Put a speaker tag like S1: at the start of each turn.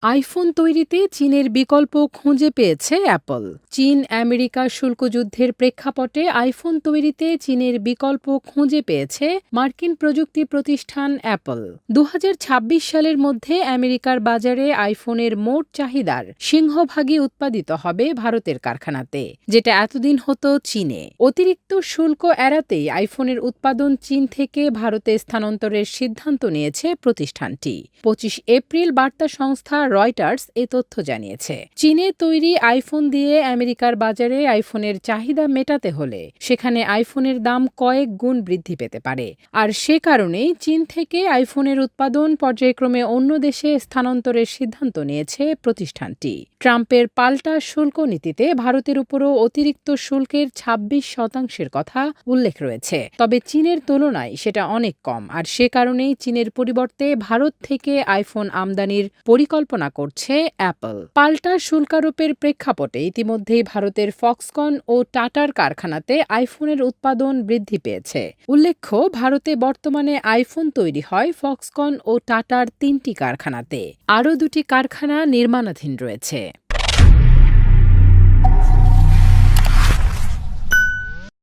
S1: IPhone তৈরিতে চীনের বিকল্প খুঁজে পেয়েছে অ্যাপল। চীন আমেরিকা শুল্কযুদ্ধের প্রেক্ষাপটে আইফোন তৈরিতে চীনের বিকল্প খুঁজে পেয়েছে মার্কিন প্রযুক্তি প্রতিষ্ঠান অ্যাপল। ২০২৬ সালের মধ্যে আমেরিকার বাজারে আইফোনের মোট চাহিদার সিংহভাগই উৎপাদিত হবে ভারতের কারখানাতে, যেটা এতদিন হতো চীনে। অতিরিক্ত শুল্ক এড়াতেই আইফোনের উৎপাদন চীন থেকে ভারতে স্থানান্তরের সিদ্ধান্ত নিয়েছে প্রতিষ্ঠানটি। ২৫ এপ্রিল বার্তা সংস্থা রয়টার্স এ তথ্য জানিয়েছে। চীনে তৈরি আইফোন দিয়ে আমেরিকার বাজারে আইফোনের চাহিদা মেটাতে হলে সেখানে আইফোনের দাম কয়েক গুণ বৃদ্ধি পেতে পারে। আর সে কারণেই চীন থেকে আইফোনের উৎপাদন পর্যায়ক্রমে অন্য দেশে স্থানান্তরের সিদ্ধান্ত নিয়েছে প্রতিষ্ঠানটি। ট্রাম্পের পাল্টা শুল্ক নীতিতে ভারতের উপরও অতিরিক্ত শুল্কের ২৬% কথা উল্লেখ রয়েছে, তবে চীনের তুলনায় সেটা অনেক কম। আর সে কারণেই চীনের পরিবর্তে ভারত থেকে আইফোন আমদানির পরিকল্পনা করছে অ্যাপল। পাল্টা শুল্কারোপের প্রেক্ষাপটে ইতিমধ্যেই ভারতের ফক্সকন ও টাটার কারখানাতে আইফোনের উৎপাদন বৃদ্ধি পেয়েছে। উল্লেখ্য, ভারতে বর্তমানে আইফোন তৈরি হয় ফক্সকন ও টাটার ৩টি কারখানাতে। আরও ২টি কারখানা নির্মাণাধীন রয়েছে।